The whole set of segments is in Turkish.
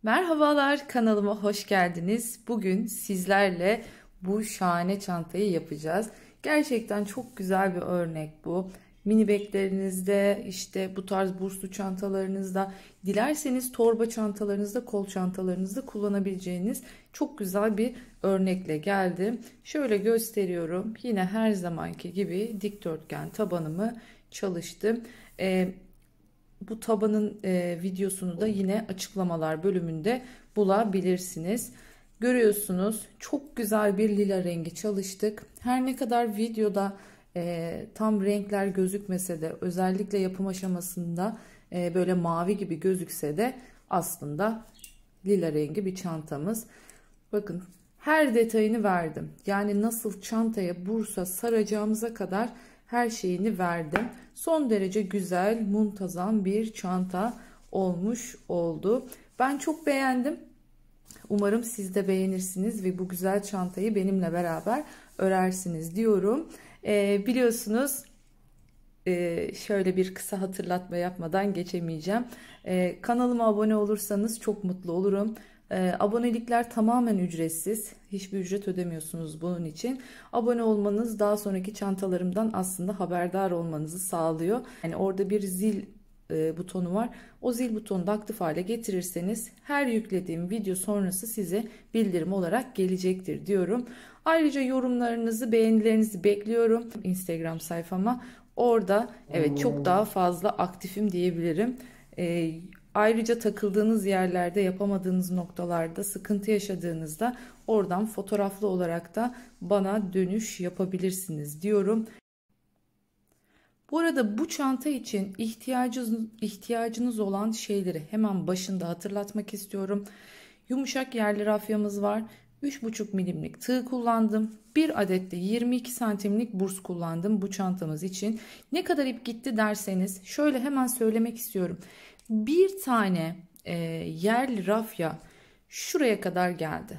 Merhabalar, kanalıma hoş geldiniz. Bugün sizlerle bu şahane çantayı yapacağız. Gerçekten çok güzel bir örnek bu. Mini beglerinizde, işte bu tarz burslu çantalarınızda, dilerseniz torba çantalarınızda, kol çantalarınızda kullanabileceğiniz çok güzel bir örnekle geldim. Şöyle gösteriyorum. Yine her zamanki gibi dikdörtgen tabanımı çalıştım. Bu tabanın videosunu da yine açıklamalar bölümünde bulabilirsiniz. Görüyorsunuz, çok güzel bir lila rengi çalıştık. Her ne kadar videoda tam renkler gözükmese de, özellikle yapım aşamasında böyle mavi gibi gözükse de aslında lila rengi bir çantamız. Bakın, her detayını verdim. Yani nasıl çantaya bursa saracağımıza kadar her şeyini verdim. Son derece güzel, muntazam bir çanta olmuş oldu. Ben çok beğendim. Umarım siz de beğenirsiniz ve bu güzel çantayı benimle beraber örersiniz diyorum. Biliyorsunuz, şöyle bir kısa hatırlatma yapmadan geçemeyeceğim. Kanalıma abone olursanız çok mutlu olurum. Abonelikler tamamen ücretsiz. Hiçbir ücret ödemiyorsunuz bunun için. Abone olmanız daha sonraki çantalarımdan aslında haberdar olmanızı sağlıyor. Yani orada bir zil butonu var. O zil butonunu da aktif hale getirirseniz her yüklediğim video sonrası size bildirim olarak gelecektir diyorum. Ayrıca yorumlarınızı, beğenilerinizi bekliyorum Instagram sayfama. Orada evet çok daha fazla aktifim diyebilirim. Ayrıca takıldığınız yerlerde, yapamadığınız noktalarda, sıkıntı yaşadığınızda oradan fotoğraflı olarak da bana dönüş yapabilirsiniz diyorum. Bu arada bu çanta için ihtiyacınız olan şeyleri hemen başında hatırlatmak istiyorum. Yumuşak yerli rafyamız var. 3,5 milimlik tığ kullandım. Bir adet de 22 santimlik burs kullandım bu çantamız için. Ne kadar ip gitti derseniz şöyle hemen söylemek istiyorum. Bir tane yerli rafya şuraya kadar geldi.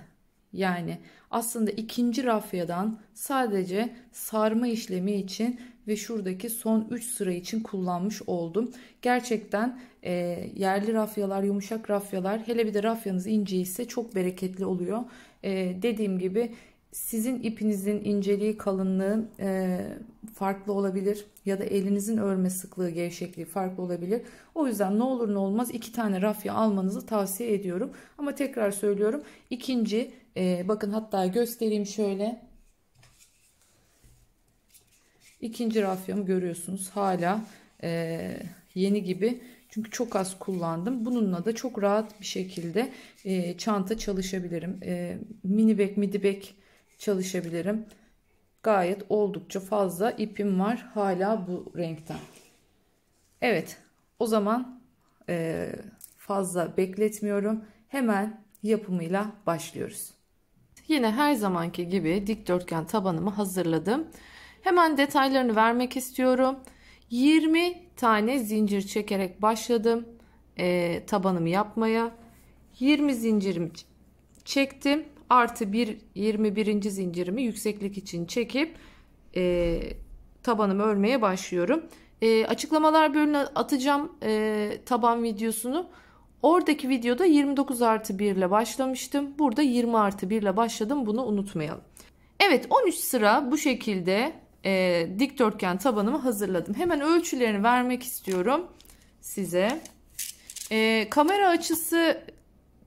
Yani aslında ikinci rafyadan sadece sarma işlemi için ve şuradaki son 3 sıra için kullanmış oldum. Gerçekten yerli rafyalar, yumuşak rafyalar, hele bir de rafyanız ince ise çok bereketli oluyor. Dediğim gibi sizin ipinizin inceliği, kalınlığı farklı olabilir ya da elinizin örme sıklığı, gevşekliği farklı olabilir. O yüzden ne olur ne olmaz 2 tane rafya almanızı tavsiye ediyorum. Ama tekrar söylüyorum, ikinci bakın, hatta göstereyim şöyle. İkinci rafyamı görüyorsunuz, hala yeni gibi. Çünkü çok az kullandım. Bununla da çok rahat bir şekilde çanta çalışabilirim. Mini bag, midi bag çalışabilirim. Gayet oldukça fazla ipim var hala bu renkten. Evet, o zaman fazla bekletmiyorum. Hemen yapımıyla başlıyoruz. Yine her zamanki gibi dikdörtgen tabanımı hazırladım. Hemen detaylarını vermek istiyorum. 20 tane zincir çekerek başladım tabanımı yapmaya. 20 zincirimi çektim. Artı 21. zincirimi yükseklik için çekip tabanımı örmeye başlıyorum. Açıklamalar bölümüne atacağım taban videosunu. Oradaki videoda 29 artı 1 ile başlamıştım. Burada 20 artı 1 ile başladım. Bunu unutmayalım. Evet, 13 sıra bu şekilde dikdörtgen tabanımı hazırladım. Hemen ölçülerini vermek istiyorum size. Kamera açısı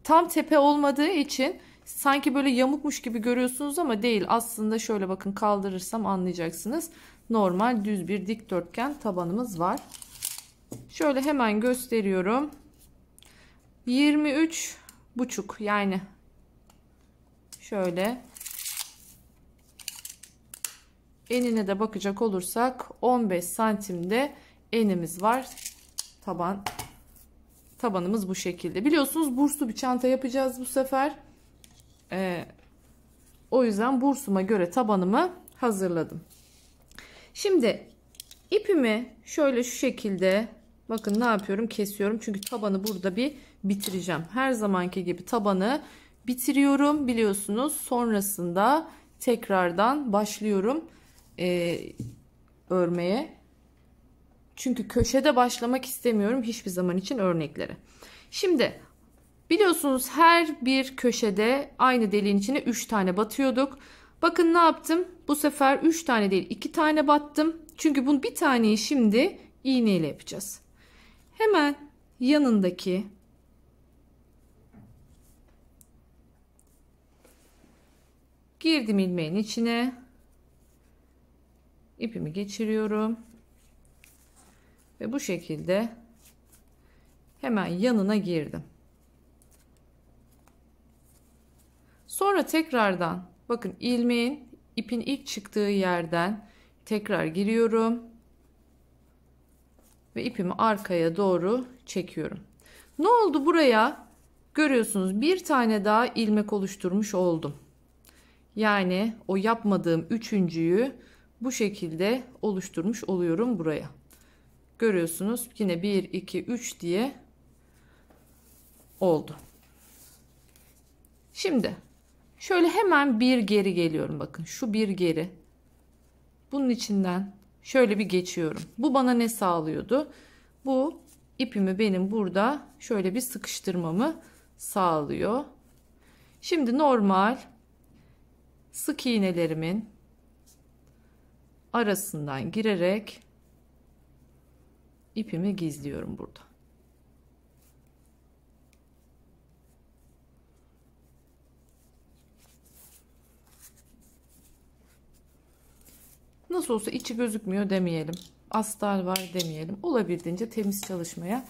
tam tepe olmadığı için sanki böyle yamukmuş gibi görüyorsunuz ama değil. Aslında şöyle bakın, kaldırırsam anlayacaksınız. Normal düz bir dikdörtgen tabanımız var. Şöyle hemen gösteriyorum. 23,5, yani şöyle enine de bakacak olursak 15 santimde enimiz var. Tabanımız bu şekilde. Biliyorsunuz burslu bir çanta yapacağız bu sefer. O yüzden bursuma göre tabanımı hazırladım. Şimdi ipimi şöyle şu şekilde, bakın ne yapıyorum, kesiyorum. Çünkü tabanı burada bir bitireceğim. Her zamanki gibi tabanı bitiriyorum biliyorsunuz. Sonrasında tekrardan başlıyorum örmeye. Çünkü köşede başlamak istemiyorum hiçbir zaman için örneklere. Şimdi Biliyorsunuz her bir köşede aynı deliğin içine 3 tane batıyorduk. Bakın ne yaptım? Bu sefer 3 tane değil 2 tane battım. Çünkü bunu bir taneyi şimdi iğneyle yapacağız. Hemen yanındaki girdim ilmeğin içine. İpimi geçiriyorum. Ve bu şekilde hemen yanına girdim. Sonra tekrardan bakın ilmeğin ipin ilk çıktığı yerden tekrar giriyorum. Ve ipimi arkaya doğru çekiyorum. Ne oldu buraya? Görüyorsunuz bir tane daha ilmek oluşturmuş oldum. Yani o yapmadığım üçüncüyü bu şekilde oluşturmuş oluyorum buraya. Görüyorsunuz yine 1 2 3 diye oldu. Şimdi şöyle hemen bir geri geliyorum, bakın şu bir geri. Bunun içinden şöyle bir geçiyorum. Bu bana ne sağlıyordu? Bu ipimi benim burada şöyle bir sıkıştırmamı sağlıyor. Şimdi normal sık iğnelerimin arasından girerek ipimi gizliyorum burada. Nasıl olsa içi gözükmüyor demeyelim. Astar var demeyelim. Olabildiğince temiz çalışmaya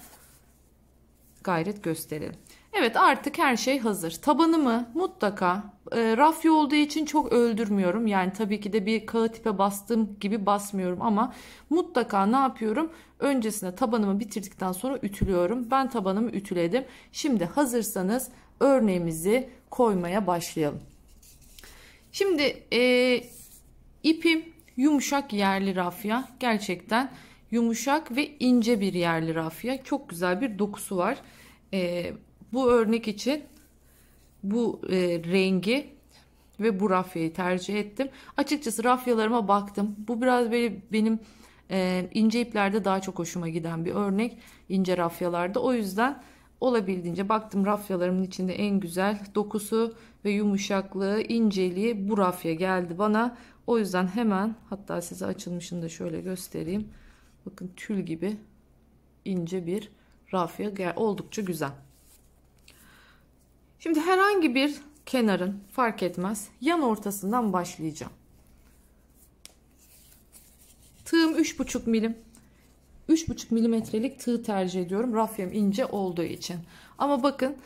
gayret gösterelim. Evet, artık her şey hazır. Tabanımı mutlaka rafya olduğu için çok öldürmüyorum. Yani tabii ki de bir kağıt ipe bastığım gibi basmıyorum ama mutlaka ne yapıyorum? Öncesinde tabanımı bitirdikten sonra ütülüyorum. Ben tabanımı ütüledim. Şimdi hazırsanız örneğimizi koymaya başlayalım. Şimdi ipim yumuşak yerli rafya. Gerçekten yumuşak ve ince bir yerli rafya. Çok güzel bir dokusu var. Bu örnek için bu rengi ve bu rafyayı tercih ettim. Açıkçası rafyalarıma baktım. Bu biraz benim ince iplerde daha çok hoşuma giden bir örnek. İnce rafyalarda. O yüzden olabildiğince baktım, rafyalarımın içinde en güzel dokusu ve yumuşaklığı, inceliği bu rafya geldi bana. O yüzden hemen, hatta size açılmışını da şöyle göstereyim. Bakın tül gibi ince bir rafya, oldukça güzel. Şimdi herhangi bir kenarın, fark etmez, yan ortasından başlayacağım. Tığım 3,5 milim. 3,5 milimetrelik tığ tercih ediyorum. Rafyam ince olduğu için. Ama bakın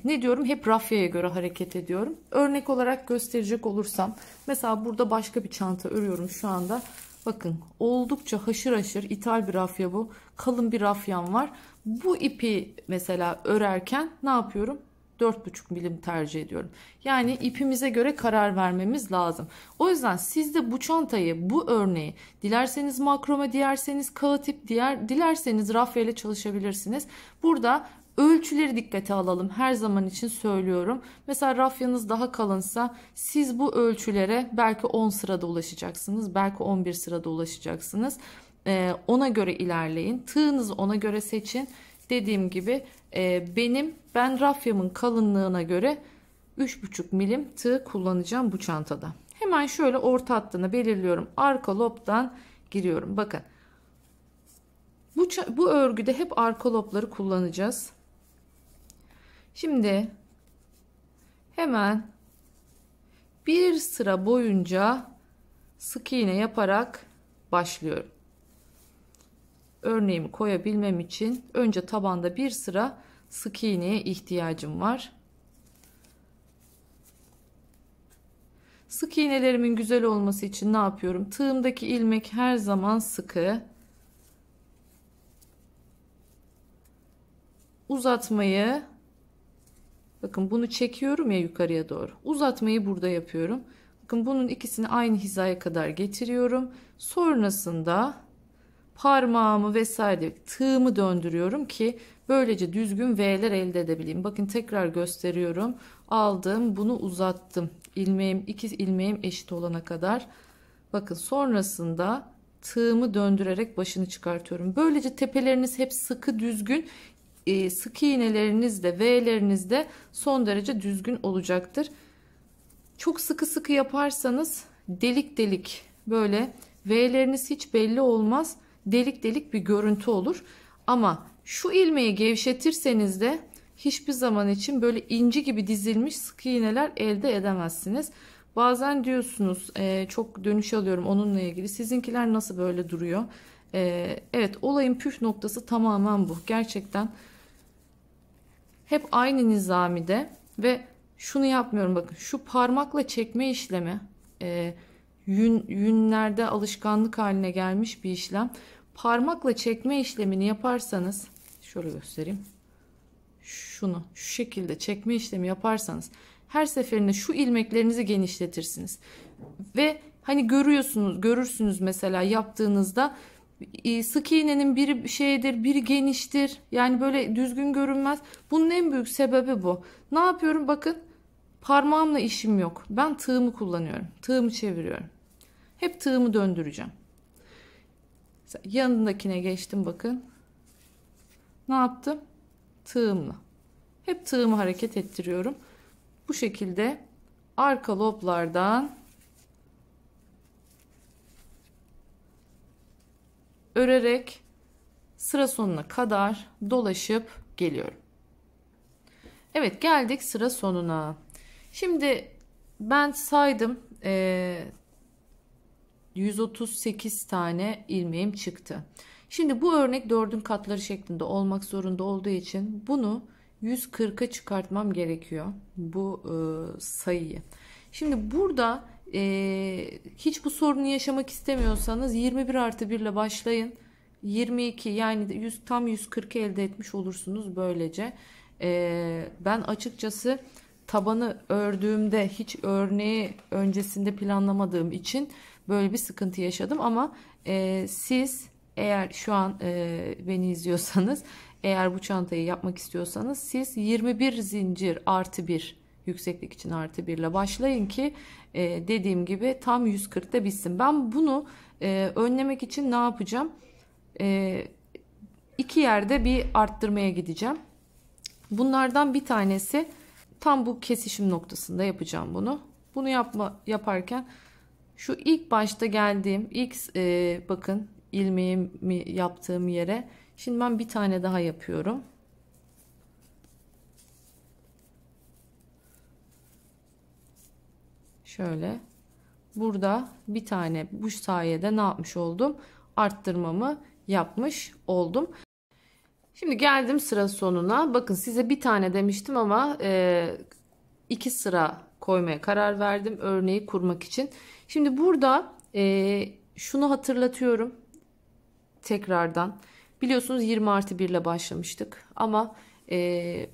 ne diyorum? Hep rafyaya göre hareket ediyorum. Örnek olarak gösterecek olursam. Mesela burada başka bir çanta örüyorum şu anda. Bakın oldukça haşır haşır ithal bir rafya bu. Kalın bir rafyam var. Bu ipi mesela örerken ne yapıyorum? 4,5 milim tercih ediyorum. Yani ipimize göre karar vermemiz lazım. O yüzden siz de bu çantayı, bu örneği dilerseniz makrome, dilerseniz kağıt ip, dilerseniz rafya ile çalışabilirsiniz. Burada ölçüleri dikkate alalım. Her zaman için söylüyorum. Mesela rafyanız daha kalınsa siz bu ölçülere belki 10 sırada ulaşacaksınız. Belki 11 sırada ulaşacaksınız. Ona göre ilerleyin. Tığınızı ona göre seçin. Dediğim gibi ben rafyamın kalınlığına göre 3,5 milim tığ kullanacağım bu çantada. Hemen şöyle orta hattını belirliyorum. Arka lobdan giriyorum. Bakın bu örgüde hep arka lobları kullanacağız. Şimdi hemen bir sıra boyunca sık iğne yaparak başlıyorum. Örneğimi koyabilmem için önce tabanda bir sıra sık iğneye ihtiyacım var. Sık iğnelerimin güzel olması için ne yapıyorum? Tığımdaki ilmek her zaman sıkı. Uzatmayı, bakın bunu çekiyorum ya yukarıya doğru. Uzatmayı burada yapıyorum. Bakın bunun ikisini aynı hizaya kadar getiriyorum. Sonrasında parmağımı vesaire tığımı döndürüyorum ki böylece düzgün V'ler elde edebileyim. Bakın tekrar gösteriyorum. Aldım, bunu uzattım. İki ilmeğim eşit olana kadar. Bakın sonrasında tığımı döndürerek başını çıkartıyorum. Böylece tepeleriniz hep sıkı, düzgün. sık iğneleriniz de V'leriniz de son derece düzgün olacaktır. Çok sıkı sıkı yaparsanız delik delik böyle V'leriniz hiç belli olmaz. Delik delik bir görüntü olur. Ama şu ilmeği gevşetirseniz de hiçbir zaman için böyle inci gibi dizilmiş sık iğneler elde edemezsiniz. Bazen diyorsunuz çok dönüş alıyorum onunla ilgili. Sizinkiler nasıl böyle duruyor? Evet, olayın püf noktası tamamen bu. Gerçekten hep aynı nizamide ve şunu yapmıyorum, bakın şu parmakla çekme işlemi yünlerde alışkanlık haline gelmiş bir işlem. Parmakla çekme işlemini yaparsanız, şöyle göstereyim, şunu şu şekilde çekme işlemi yaparsanız her seferinde şu ilmeklerinizi genişletirsiniz ve hani görürsünüz mesela yaptığınızda sık iğnenin biri şeydir, biri geniştir. Yani böyle düzgün görünmez. Bunun en büyük sebebi bu. Ne yapıyorum? Bakın, parmağımla işim yok. Ben tığımı kullanıyorum. Tığımı çeviriyorum. Hep tığımı döndüreceğim. Yanındakine geçtim bakın. Ne yaptım? Tığımla. Hep tığımı hareket ettiriyorum. Bu şekilde arka loblardan örerek sıra sonuna kadar dolaşıp geliyorum. Evet, geldik sıra sonuna. Şimdi ben saydım, 138 tane ilmeğim çıktı. Şimdi bu örnek 4'ün katları şeklinde olmak zorunda olduğu için bunu 140'a çıkartmam gerekiyor bu sayıyı. Şimdi burada hiç bu sorunu yaşamak istemiyorsanız 21 artı 1 ile başlayın. 22, yani tam 140 elde etmiş olursunuz böylece. Ben açıkçası tabanı ördüğümde hiç örneği öncesinde planlamadığım için böyle bir sıkıntı yaşadım ama siz eğer şu an beni izliyorsanız, eğer bu çantayı yapmak istiyorsanız siz 21 zincir artı 1 yükseklik için artı 1 ile başlayın ki dediğim gibi tam 140'ta bitsin. Ben bunu önlemek için ne yapacağım? İki yerde bir arttırmaya gideceğim. Bunlardan bir tanesi tam bu kesişim noktasında yapacağım bunu. Bunu yaparken şu ilk başta geldiğim bakın ilmeğimi yaptığım yere şimdi ben bir tane daha yapıyorum. Şöyle burada bir tane, bu sayede ne yapmış oldum? Arttırmamı yapmış oldum. Şimdi geldim sıra sonuna. Bakın, size bir tane demiştim ama 2 sıra koymaya karar verdim örneği kurmak için. Şimdi burada şunu hatırlatıyorum tekrardan. Biliyorsunuz 20 artı 1 ile başlamıştık ama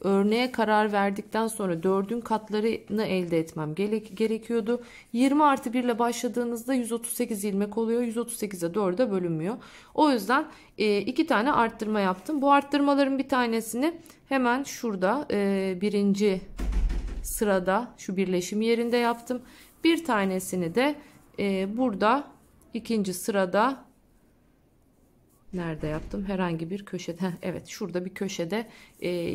örneğe karar verdikten sonra 4'ün katlarını elde etmem gerekiyordu. 20 artı 1 ile başladığınızda 138 ilmek oluyor. 138'e 4'e bölünmüyor. O yüzden 2 tane arttırma yaptım. Bu arttırmaların bir tanesini hemen şurada birinci sırada şu birleşim yerinde yaptım. Bir tanesini de burada ikinci sırada nerede yaptım? Herhangi bir köşede. Evet, şurada bir köşede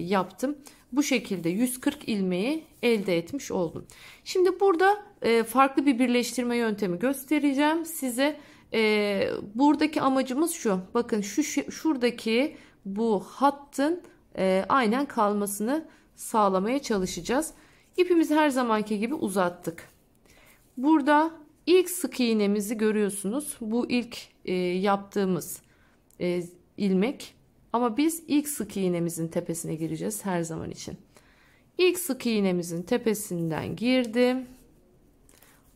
yaptım. Bu şekilde 140 ilmeği elde etmiş oldum. Şimdi burada farklı bir birleştirme yöntemi göstereceğim size. Buradaki amacımız şu. Bakın şuradaki bu hattın aynen kalmasını sağlamaya çalışacağız. İpimizi her zamanki gibi uzattık. Burada ilk sık iğnemizi görüyorsunuz. Bu ilk yaptığımız ilmek, ama biz ilk sık iğnemizin tepesine gireceğiz her zaman için. İlk sık iğnemizin tepesinden girdim,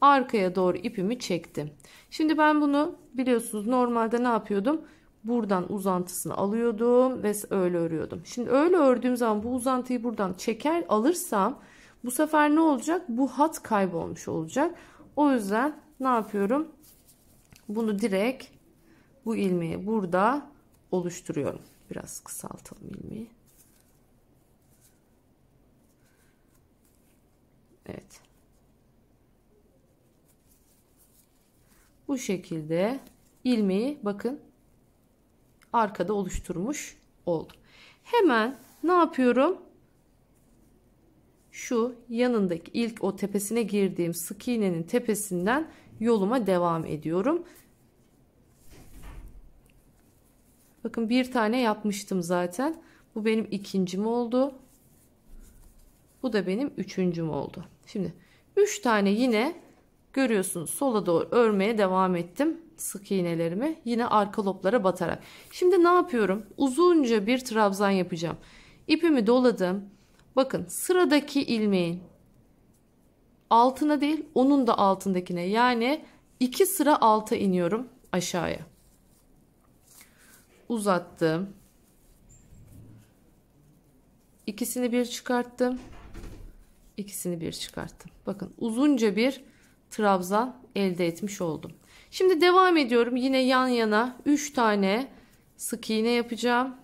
arkaya doğru ipimi çektim. Şimdi ben bunu biliyorsunuz normalde ne yapıyordum? Buradan uzantısını alıyordum ve öyle örüyordum. Şimdi öyle ördüğüm zaman bu uzantıyı buradan çeker alırsam bu sefer ne olacak? Bu hat kaybolmuş olacak. O yüzden ne yapıyorum? Bunu direkt bu ilmeği burada oluşturuyorum. Biraz kısaltalım ilmeği. Evet. Bu şekilde ilmeği bakın arkada oluşturmuş oldum. Hemen Ne yapıyorum? Şu yanındaki ilk o tepesine girdiğim sık iğnenin tepesinden yoluma devam ediyorum. Bakın bir tane yapmıştım zaten. Bu benim ikincim oldu. Bu da benim üçüncüm oldu. Şimdi 3 tane yine görüyorsunuz sola doğru örmeye devam ettim sık iğnelerimi yine arka loblara batarak. Şimdi ne yapıyorum? Uzunca bir trabzan yapacağım. İpimi doladım. Bakın sıradaki ilmeğin altına değil onun da altındakine, yani 2 sıra alta iniyorum aşağıya. Uzattım. İkisini bir çıkarttım. İkisini bir çıkarttım. Bakın uzunca bir trabzan elde etmiş oldum. Şimdi devam ediyorum. Yine yan yana 3 tane sık iğne yapacağım.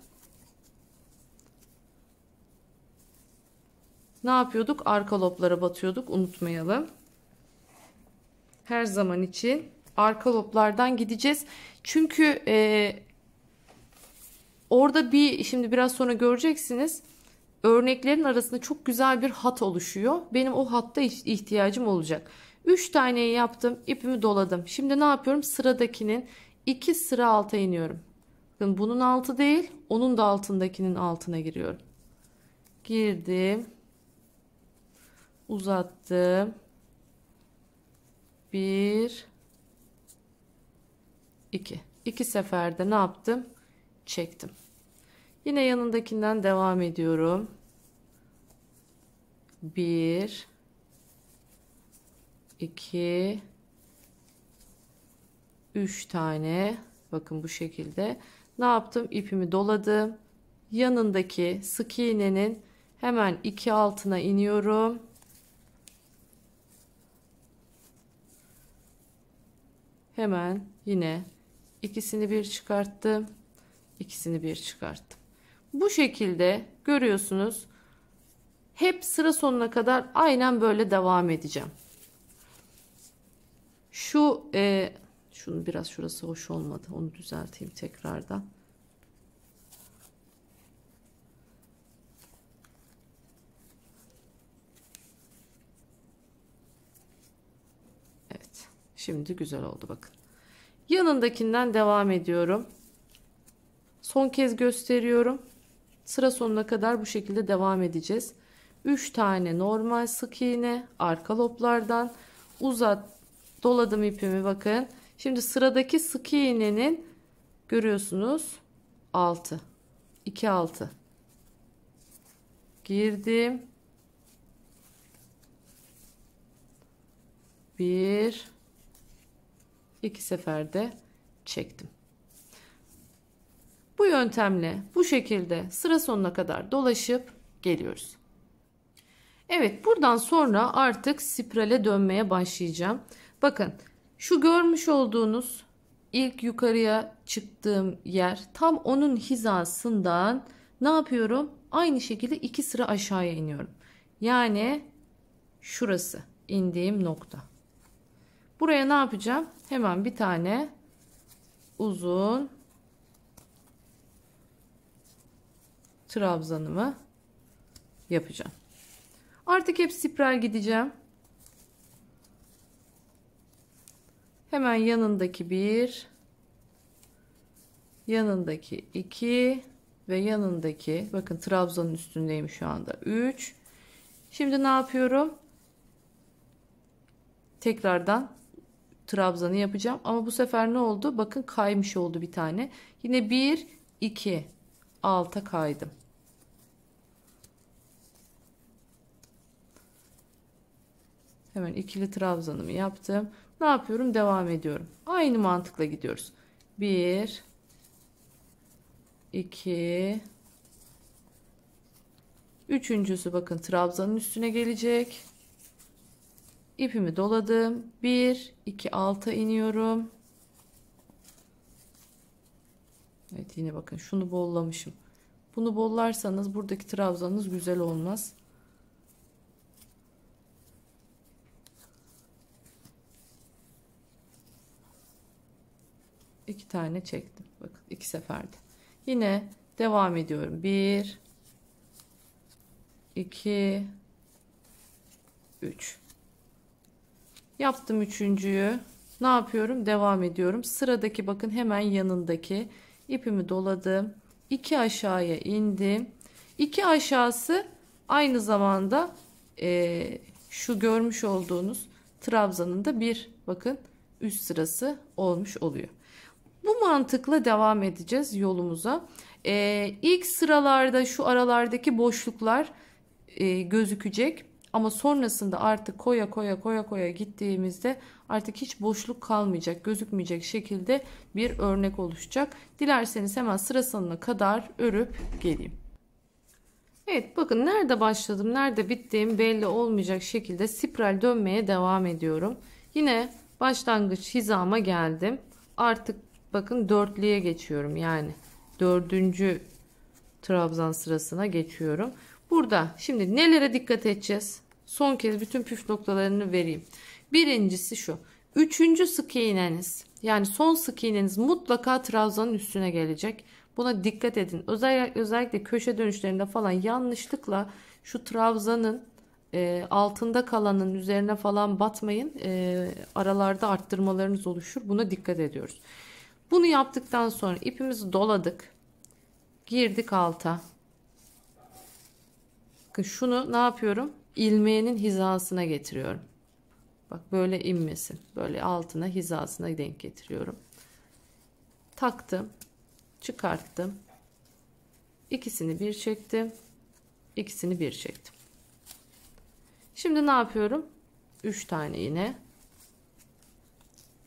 Ne yapıyorduk? Arka loblara batıyorduk. Unutmayalım. Her zaman için arka loblardan gideceğiz. Çünkü orada şimdi biraz sonra göreceksiniz. Örneklerin arasında çok güzel bir hat oluşuyor. Benim o hatta ihtiyacım olacak. 3 taneyi yaptım. İpimi doladım. Şimdi ne yapıyorum? Sıradakinin 2 sıra alta iniyorum. Bakın bunun altı değil, onun da altındakinin altına giriyorum. Girdim. Uzattım. 1 2. 2 seferde ne yaptım? Çektim. Yine yanındakinden devam ediyorum. 1 2 3 tane. Bakın bu şekilde. Ne yaptım? İpimi doladım. Yanındaki sık iğnenin hemen 2 altına iniyorum. Hemen yine ikisini bir çıkarttım. İkisini bir çıkarttım. Bu şekilde görüyorsunuz. Hep sıra sonuna kadar aynen böyle devam edeceğim. Şunu biraz şurası hoş olmadı. Onu düzelteyim tekrardan. Evet. Şimdi güzel oldu bakın. Yanındakinden devam ediyorum. Son kez gösteriyorum. Sıra sonuna kadar bu şekilde devam edeceğiz. 3 tane normal sık iğne arka loblardan doladım ipimi bakın. Şimdi sıradaki sık iğnenin görüyorsunuz 6 2 6 girdim. 1 2 seferde çektim. Bu yöntemle bu şekilde sıra sonuna kadar dolaşıp geliyoruz. Evet, buradan sonra artık spirale dönmeye başlayacağım. Bakın şu görmüş olduğunuz ilk yukarıya çıktığım yer, tam onun hizasından ne yapıyorum? Aynı şekilde 2 sıra aşağıya iniyorum. Yani şurası indiğim nokta. Buraya ne yapacağım? Hemen bir tane uzun trabzanımı yapacağım. Artık hep spiral gideceğim. Hemen yanındaki 1, yanındaki 2 ve yanındaki, bakın trabzanın üstündeyim şu anda, 3. Şimdi ne yapıyorum? Tekrardan trabzanı yapacağım ama bu sefer ne oldu? Bakın kaymış oldu bir tane. Yine 1 2 alta kaydım. Hemen ikili trabzanımı yaptım. Ne yapıyorum? Devam ediyorum. Aynı mantıkla gidiyoruz. 1 2 üçüncüsü bakın trabzanın üstüne gelecek. İpimi doladım. 1 2 alta iniyorum. Evet, yine bakın şunu bollamışım. Bunu bollarsanız buradaki trabzanınız güzel olmaz. İki tane çektim. Bakın 2 seferde. Yine devam ediyorum. 1 2, 3. Yaptım üçüncüyü. Ne yapıyorum? Devam ediyorum. Sıradaki bakın hemen yanındaki ipimi doladım. 2 aşağıya indim. 2 aşağısı aynı zamanda şu görmüş olduğunuz trabzanın da bir bakın üst sırası olmuş oluyor. Bu mantıkla devam edeceğiz yolumuza. İlk sıralarda şu aralardaki boşluklar gözükecek. Ama sonrasında artık koya gittiğimizde artık hiç boşluk kalmayacak, gözükmeyecek şekilde bir örnek oluşacak. Dilerseniz hemen sıra sonuna kadar örüp geleyim. Evet, bakın nerede başladım, nerede bittiğim belli olmayacak şekilde spiral dönmeye devam ediyorum. Yine başlangıç hizama geldim. Artık bakın dörtlüye geçiyorum. Yani dördüncü trabzan sırasına geçiyorum. Burada şimdi nelere dikkat edeceğiz? Son kez bütün püf noktalarını vereyim. Birincisi şu. Üçüncü sık iğneniz, yani son sık iğneniz mutlaka trabzanın üstüne gelecek. Buna dikkat edin. Özellikle köşe dönüşlerinde falan yanlışlıkla şu trabzanın altında kalanın üzerine falan batmayın. Aralarda arttırmalarınız oluşur. Buna dikkat ediyoruz. Bunu yaptıktan sonra ipimizi doladık. Girdik alta. Bakın şunu ne yapıyorum? İlmeğinin hizasına getiriyorum. Bak böyle inmesin. Böyle altına hizasına denk getiriyorum. Taktım. Çıkarttım. İkisini bir çektim. İkisini bir çektim. Şimdi ne yapıyorum? 3 tane yine.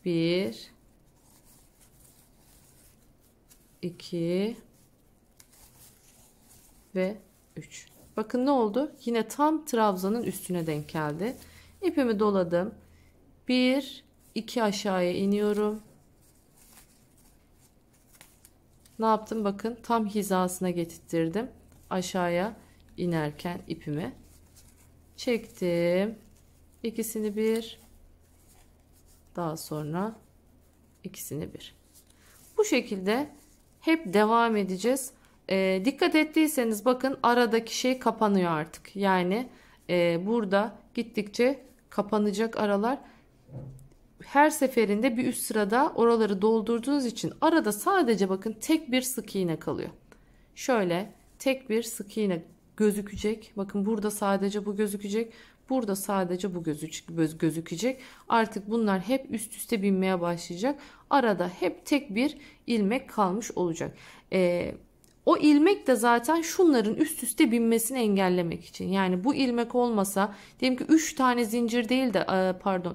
1 2 ve 3. Bakın ne oldu? Yine tam trabzanın üstüne denk geldi. İpimi doladım. 1 2 aşağıya iniyorum. Ne yaptım? Bakın tam hizasına getirttirdim. Aşağıya inerken ipimi çektim. İkisini bir. Daha sonra ikisini bir. Bu şekilde hep devam edeceğiz. Dikkat ettiyseniz bakın aradaki şey kapanıyor artık. Yani burada gittikçe kapanacak aralar. Her seferinde bir üst sırada oraları doldurduğunuz için arada sadece bakın tek bir sık iğne kalıyor. Şöyle tek bir sık iğne gözükecek. Bakın burada sadece bu gözükecek. Burada sadece bu gözükecek. Artık bunlar hep üst üste binmeye başlayacak. Arada hep tek bir ilmek kalmış olacak. O ilmek de zaten şunların üst üste binmesini engellemek için. Yani bu ilmek olmasa diyelim ki 3 tane zincir değil de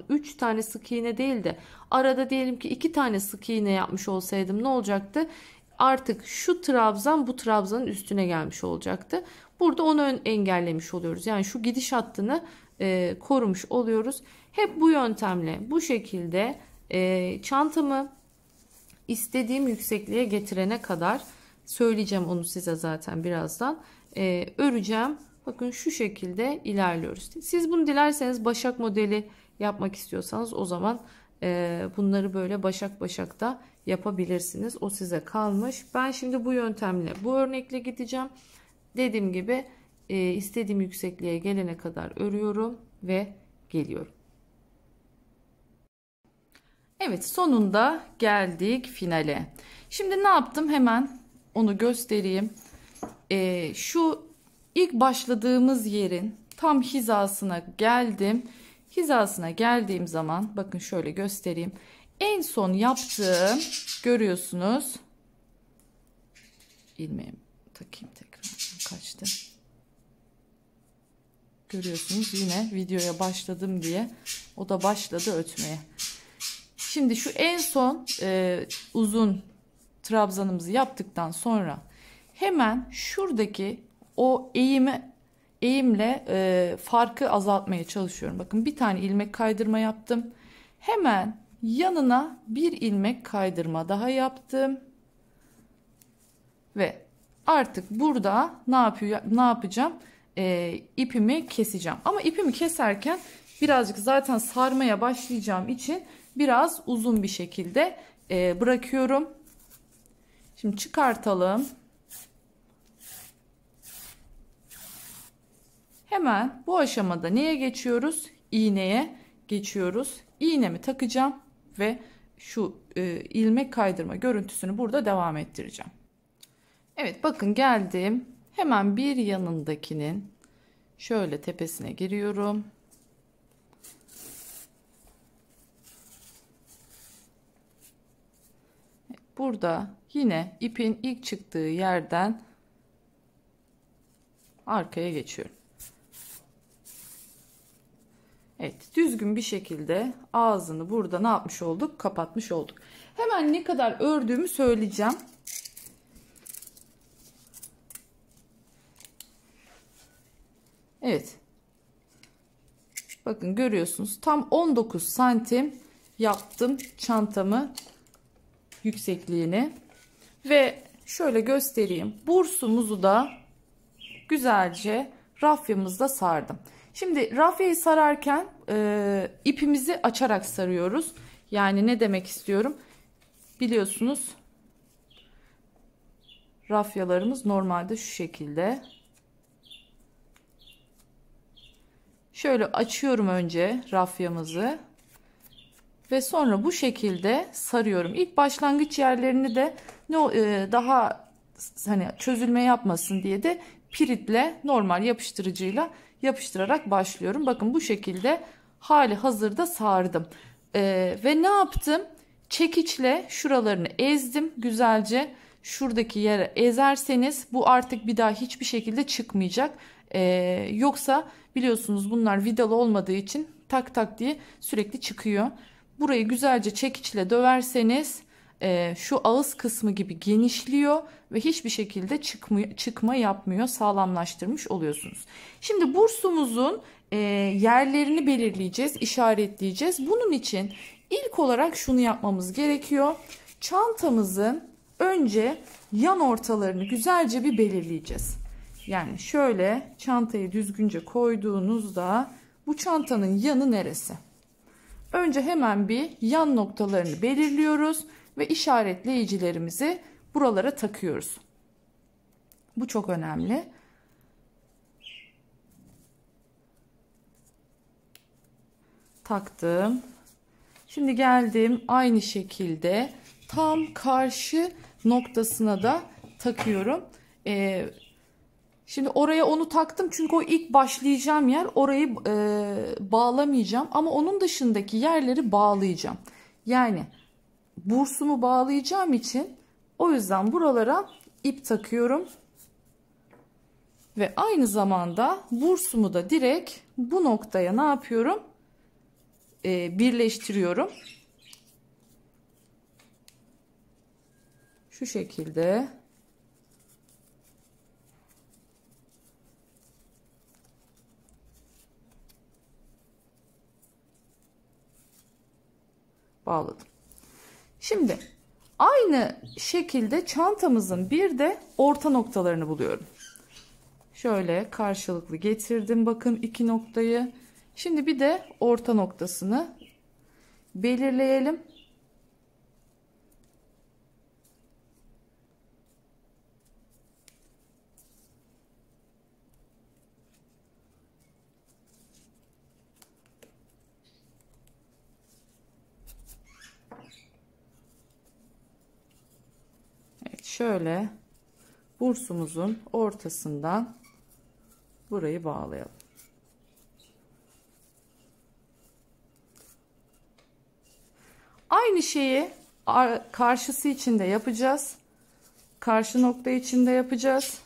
3 tane sık iğne değil de arada diyelim ki 2 tane sık iğne yapmış olsaydım ne olacaktı? Artık şu trabzan bu trabzanın üstüne gelmiş olacaktı. Burada onu engellemiş oluyoruz. Yani şu gidiş hattını korumuş oluyoruz. Hep bu yöntemle bu şekilde çantamı istediğim yüksekliğe getirene kadar söyleyeceğim onu size zaten birazdan. Öreceğim. Bakın şu şekilde ilerliyoruz. Siz bunu dilerseniz başak modeli yapmak istiyorsanız o zaman bunları böyle başak başak da yapabilirsiniz. O size kalmış. Ben şimdi bu yöntemle bu örnekle gideceğim. Dediğim gibi istediğim yüksekliğe gelene kadar örüyorum ve geliyorum. Evet, sonunda geldik finale. Şimdi ne yaptım? Hemen onu göstereyim. Şu ilk başladığımız yerin tam hizasına geldim. Hizasına geldiğim zaman bakın şöyle göstereyim. En son yaptığım görüyorsunuz. İlmeğimi takayım tekrar. Kaçtı. Görüyorsunuz yine videoya başladım diye. O da başladı ötmeye. Şimdi şu en son uzun trabzanımızı yaptıktan sonra hemen şuradaki o eğimle farkı azaltmaya çalışıyorum. Bakın bir tane ilmek kaydırma yaptım. Hemen yanına bir ilmek kaydırma daha yaptım. Ve artık burada ne yapacağım? İpimi keseceğim. Ama ipimi keserken birazcık zaten sarmaya başlayacağım için biraz uzun bir şekilde bırakıyorum. Şimdi çıkartalım. Hemen bu aşamada neye geçiyoruz? İğneye geçiyoruz. İğnemi takacağım ve şu ilmek kaydırma görüntüsünü burada devam ettireceğim. Evet, bakın geldim. Hemen bir yanındakinin şöyle tepesine giriyorum. Burada yine ipin ilk çıktığı yerden arkaya geçiyorum. Evet, düzgün bir şekilde ağzını burada ne yapmış olduk? Kapatmış olduk. Hemen ne kadar ördüğümü söyleyeceğim. Evet. Bakın görüyorsunuz. Tam 19 santim yaptım çantamı yüksekliğini. Ve şöyle göstereyim. Bursumuzu da güzelce rafyamızda sardım. Şimdi rafyayı sararken ipimizi açarak sarıyoruz. Yani ne demek istiyorum? Biliyorsunuz rafyalarımız normalde şu şekilde. Şöyle açıyorum önce rafyamızı ve sonra bu şekilde sarıyorum. İlk başlangıç yerlerini de daha hani çözülme yapmasın diye de piritle normal yapıştırıcıyla yapıştırarak başlıyorum. Bakın bu şekilde hali hazırda sardım. Ve ne yaptım? Çekiçle şuralarını ezdim güzelce. Şuradaki yere ezerseniz bu artık bir daha hiçbir şekilde çıkmayacak. Yoksa biliyorsunuz bunlar vidalı olmadığı için tak tak diye sürekli çıkıyor. Burayı güzelce çekiçle döverseniz şu ağız kısmı gibi genişliyor ve hiçbir şekilde çıkma yapmıyor, sağlamlaştırmış oluyorsunuz. Şimdi bursumuzun yerlerini belirleyeceğiz, işaretleyeceğiz. Bunun için ilk olarak şunu yapmamız gerekiyor. Çantamızın önce yan ortalarını güzelce bir belirleyeceğiz. Yani şöyle çantayı düzgünce koyduğunuzda bu çantanın yanı neresi? Önce hemen bir yan noktalarını belirliyoruz ve işaretleyicilerimizi buralara takıyoruz. Bu çok önemli. Taktım. Şimdi geldim aynı şekilde tam karşı noktasına da takıyorum. Şimdi oraya onu taktım çünkü o ilk başlayacağım yer, orayı bağlamayacağım ama onun dışındaki yerleri bağlayacağım. Yani bursumu bağlayacağım için o yüzden buralara ip takıyorum. Ve aynı zamanda bursumu da direkt bu noktaya ne yapıyorum? Birleştiriyorum. Şu şekilde. Bağladım. Şimdi aynı şekilde çantamızın bir de orta noktalarını buluyorum. Şöyle karşılıklı getirdim bakın iki noktayı. Şimdi bir de orta noktasını belirleyelim. Evet, şöyle bursumuzun ortasından burayı bağlayalım. Aynı şeyi karşısı için de yapacağız. Karşı nokta için de yapacağız.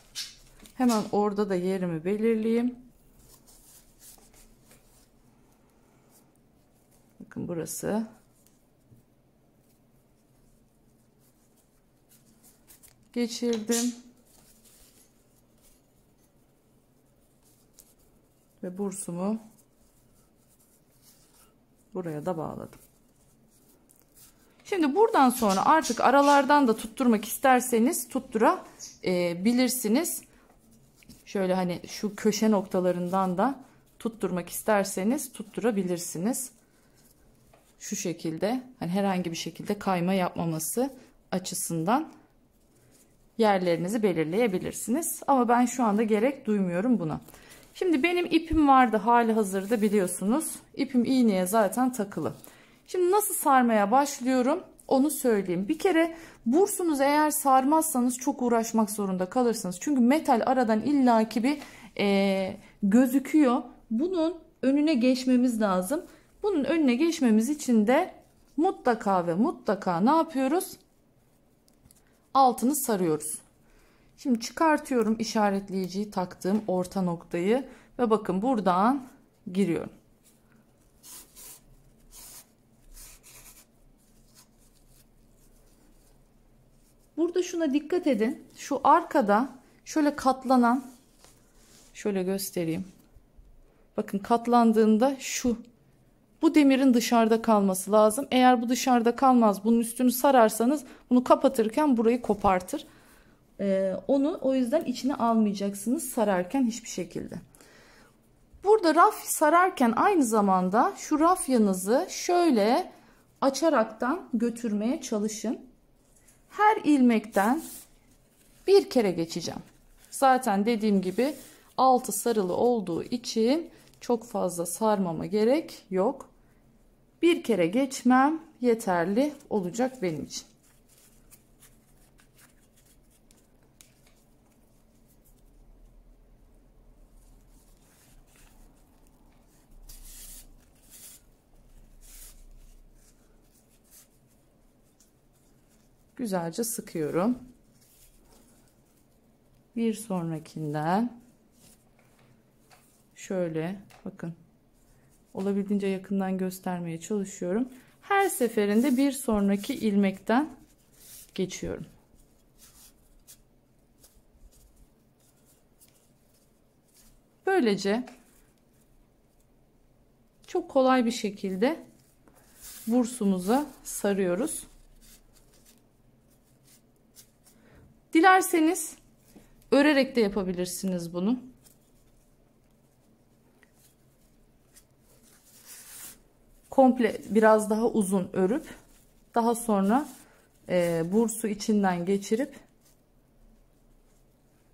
Hemen orada da yerimi belirleyeyim. Bakın burası. Geçirdim. Ve bursumu buraya da bağladım. Şimdi buradan sonra artık aralardan da tutturmak isterseniz tutturabilirsiniz. Şöyle hani şu köşe noktalarından da tutturmak isterseniz tutturabilirsiniz. Şu şekilde hani herhangi bir şekilde kayma yapmaması açısından yerlerinizi belirleyebilirsiniz. Ama ben şu anda gerek duymuyorum buna. Şimdi benim ipim vardı hali hazırda biliyorsunuz. İpim iğneye zaten takılı. Şimdi nasıl sarmaya başlıyorum onu söyleyeyim. Bir kere bursunuzu eğer sarmazsanız çok uğraşmak zorunda kalırsınız. Çünkü metal aradan illaki bir gözüküyor. Bunun önüne geçmemiz lazım. Bunun önüne geçmemiz için de mutlaka ve mutlaka ne yapıyoruz? Altını sarıyoruz. Şimdi çıkartıyorum işaretleyiciyi taktığım orta noktayı ve bakın buradan giriyorum. Burada şuna dikkat edin. Şu arkada şöyle katlanan, şöyle göstereyim. Bakın katlandığında bu demirin dışarıda kalması lazım. Eğer bu dışarıda kalmaz, bunun üstünü sararsanız bunu kapatırken burayı kopartır. Onu o yüzden içine almayacaksınız sararken hiçbir şekilde. Burada raf sararken aynı zamanda şu rafyanızı şöyle açaraktan götürmeye çalışın. Her ilmekten bir kere geçeceğim. Zaten dediğim gibi altı sarılı olduğu için çok fazla sarmama gerek yok. Bir kere geçmem yeterli olacak benim için. Güzelce sıkıyorum. Bir sonrakinden şöyle bakın olabildiğince yakından göstermeye çalışıyorum. Her seferinde bir sonraki ilmekten geçiyorum. Böylece çok kolay bir şekilde bursumuza sarıyoruz. Dilerseniz örerek de yapabilirsiniz bunu. Komple biraz daha uzun örüp daha sonra bursu içinden geçirip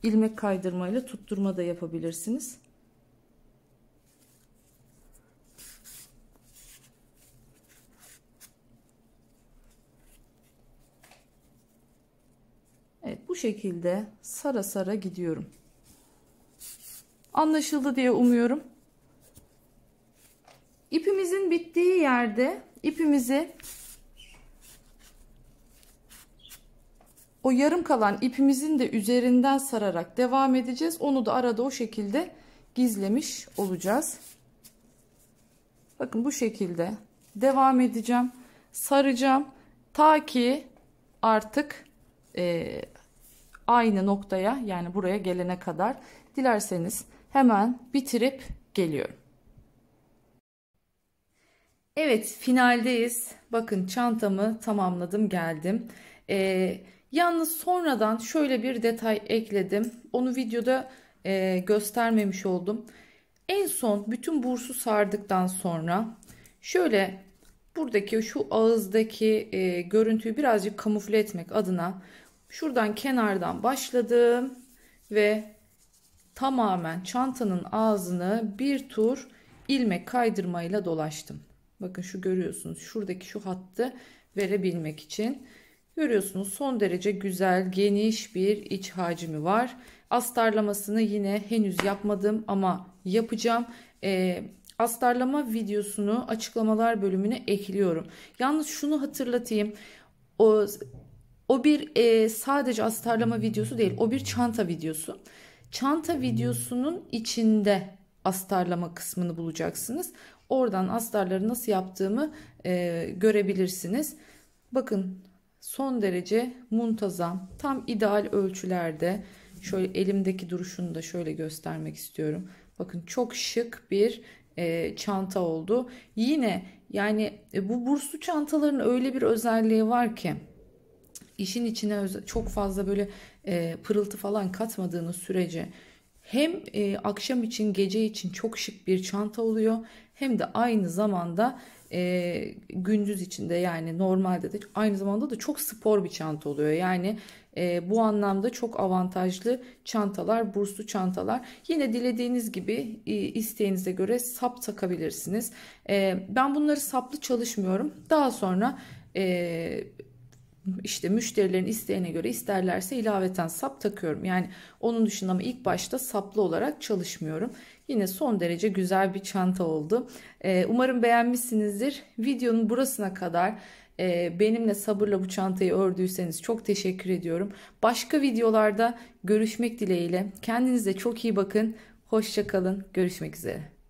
ilmek kaydırmayla tutturma da yapabilirsiniz. Evet, bu şekilde sara sara gidiyorum. Anlaşıldı diye umuyorum. İpimizin bittiği yerde ipimizi o yarım kalan ipimizin de üzerinden sararak devam edeceğiz. Onu da arada o şekilde gizlemiş olacağız. Bakın bu şekilde devam edeceğim. Saracağım. Ta ki artık aynı noktaya yani buraya gelene kadar. Dilerseniz hemen bitirip geliyorum. Evet, finaldeyiz. Bakın çantamı tamamladım, geldim. Yalnız sonradan şöyle bir detay ekledim. Onu videoda göstermemiş oldum. En son bütün bursu sardıktan sonra şöyle buradaki şu ağızdaki görüntüyü birazcık kamufle etmek adına şuradan kenardan başladım ve tamamen çantanın ağzını bir tur ilmek kaydırmayla dolaştım. Bakın şu görüyorsunuz, şuradaki şu hattı verebilmek için. Görüyorsunuz son derece güzel geniş bir iç hacmi var. Astarlamasını yine henüz yapmadım ama yapacağım. Astarlama videosunu açıklamalar bölümüne ekliyorum. Yalnız şunu hatırlatayım. O bir sadece astarlama videosu değil. O bir çanta videosu. Çanta videosunun içinde astarlama kısmını bulacaksınız. Oradan astarları nasıl yaptığımı görebilirsiniz. Bakın son derece muntazam, tam ideal ölçülerde. Şöyle elimdeki duruşunu da şöyle göstermek istiyorum. Bakın çok şık bir çanta oldu. Yine yani bu burslu çantaların öyle bir özelliği var ki işin içine çok fazla böyle pırıltı falan katmadığınız sürece hem akşam için gece için çok şık bir çanta oluyor hem de aynı zamanda gündüz içinde yani normalde de aynı zamanda da çok spor bir çanta oluyor. Yani Bu anlamda çok avantajlı çantalar, burslu çantalar. Yine dilediğiniz gibi isteğinize göre sap takabilirsiniz. Ben bunları saplı çalışmıyorum. Daha sonra işte müşterilerin isteğine göre isterlerse ilaveten sap takıyorum. Yani onun dışında ama ilk başta saplı olarak çalışmıyorum. Yine son derece güzel bir çanta oldu. Umarım beğenmişsinizdir. Videonun burasına kadar benimle sabırla bu çantayı ördüyseniz çok teşekkür ediyorum. Başka videolarda görüşmek dileğiyle. Kendinize çok iyi bakın. Hoşça kalın. Görüşmek üzere.